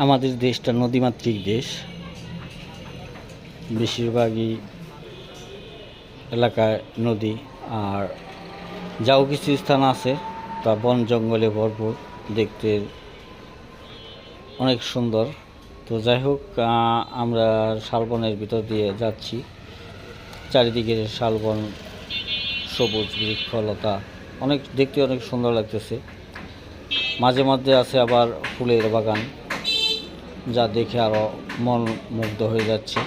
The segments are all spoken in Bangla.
আমাদের দেশটা নদীমাতৃক দেশ। বেশিরভাগই এলাকায় নদী, আর যাও কিছু স্থান আছে তা বন জঙ্গলে ভরপুর, দেখতে অনেক সুন্দর। তো যাই হোক, আমরা শালবনের ভিতর দিয়ে যাচ্ছি। চারিদিকে শালবন, সবুজ বৃক্ষলতা, দেখতে অনেক সুন্দর লাগতেছে। মাঝে মধ্যে আছে আবার ফুলের বাগান, যা দেখে আরও মন মুগ্ধ হয়ে যাচ্ছে।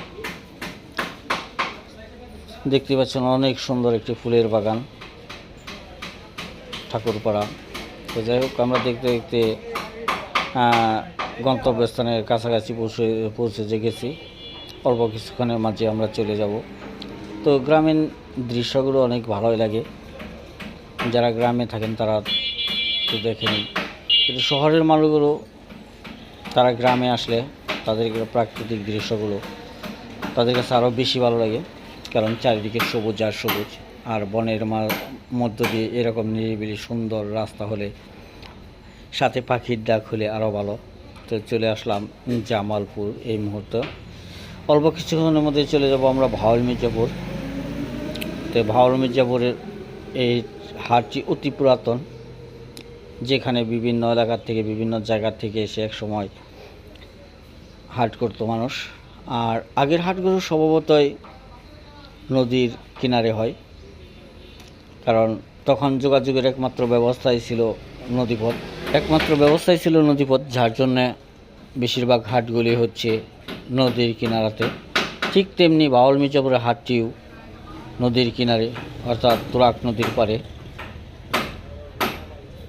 দেখতে পাচ্ছেন অনেক সুন্দর একটি ফুলের বাগান, ঠাকুরপাড়া। তো যাই হোক, আমরা দেখতে দেখতে গন্তব্যস্থানের কাছাকাছি পৌঁছে গেছি। অল্প কিছুক্ষণের মাঝে আমরা চলে যাব। তো গ্রামীণ দৃশ্যগুলো অনেক ভালোই লাগে, যারা গ্রামে থাকেন তারা তো দেখেনি। কিন্তু শহরের মানুষগুলো তারা গ্রামে আসলে তাদের প্রাকৃতিক দৃশ্যগুলো তাদের কাছে আরও বেশি ভালো লাগে, কারণ চারিদিকে সবুজ আর সবুজ, আর বনের মধ্য দিয়ে এরকম নিরিবিলি সুন্দর রাস্তা হলে, সাথে পাখির ডাক হলে আরও ভালো। তো চলে আসলাম জামালপুর এই মুহূর্তে। অল্প কিছুক্ষণের মধ্যে চলে যাব আমরা ভাওয়াল মির্জাপুর। তো ভাওয়াল মির্জাপুরের এই হাটটি অতি পুরাতন, যেখানে বিভিন্ন এলাকার থেকে বিভিন্ন জায়গার থেকে এসে এক সময় হাট করতো মানুষ। আর আগের হাটগুলো স্বভাবতই নদীর কিনারে হয়, কারণ তখন যোগাযোগের একমাত্র ব্যবস্থাই ছিল নদীপথ, যার জন্যে বেশিরভাগ হাটগুলি হচ্ছে নদীর কিনারাতে। ঠিক তেমনি ভাওয়াল মির্জাপুরের হাটটিও নদীর কিনারে, অর্থাৎ তুরাগ নদীর পাড়ে।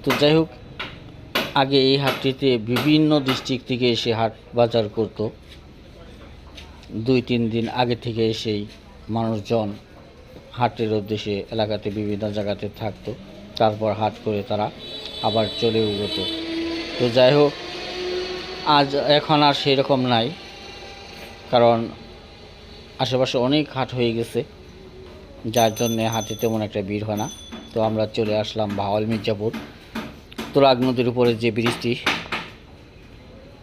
তো যাই হোক, আগে এই হাটটিতে বিভিন্ন ডিস্ট্রিক্ট থেকে এসে হাট বাজার করত। 2-3 দিন আগে থেকে এসেই মানুষজন হাটের উদ্দেশ্যে এলাকাতে বিভিন্ন জায়গাতে থাকতো, তারপর হাট করে তারা আবার চলেও যেত। তো যাই হোক, এখন আর সেই রকম নাই, কারণ আশেপাশে অনেক হাট হয়ে গেছে, যার জন্যে হাটে তেমন একটা ভিড় হয় না। তো আমরা চলে আসলাম ভাওয়াল মির্জাপুর। তুরাগ নদীর উপরে যে ব্রিজটি,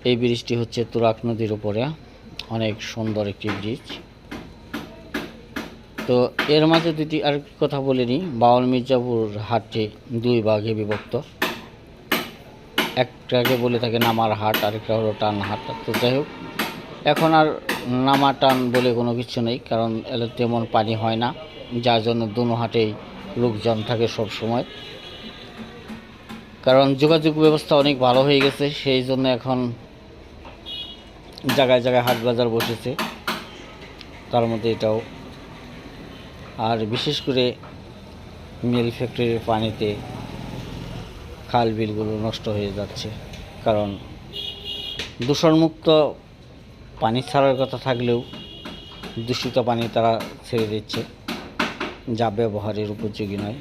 এই ব্রিজটি হচ্ছে তুরাগ নদীর উপরে অনেক সুন্দর একটি ব্রিজ। তো এর মাঝে আর কথা বলে নিই, ভাওয়াল মির্জাপুর হাটটি 2 ভাগে বিভক্ত। একটাকে বলে থাকে নামার হাট, আরেকটা হলো টান হাট। তো যাই হোক, এখন আর নামা টান বলে কোনো কিছু নেই, কারণ এর তেমন পানি হয় না, যার জন্য দুনো হাটেই লোকজন থাকে সব সময়। কারণ যোগাযোগ ব্যবস্থা অনেক ভালো হয়ে গেছে, সেই জন্য এখন জায়গায় জায়গায় হাট বাজার বসেছে, তার মধ্যে এটাও। আর বিশেষ করে মিল ফ্যাক্টরির পানিতে খাল বিলগুলো নষ্ট হয়ে যাচ্ছে, কারণ দূষণমুক্ত পানি ছাড়ার কথা থাকলেও দূষিত পানি তারা ছেড়ে দিচ্ছে, যা ব্যবহারের উপযোগী নয়।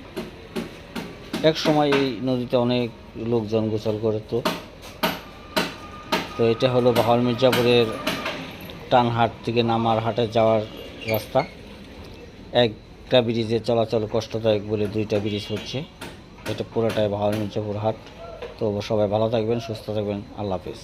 এক সময় এই নদীতে অনেক লোকজন গোসল করত। তো এটা হলো ভাওয়াল মির্জাপুরের টানহাট থেকে নামার হাটে যাওয়ার রাস্তা। একটা ব্রিজে চলাচল কষ্টদায়ক বলে 2টা ব্রিজ হচ্ছে, এটা পুরোটাই ভাওয়াল মির্জাপুর হাট। তো সবাই ভালো থাকবেন, সুস্থ থাকবেন, আল্লাহ হাফেজ।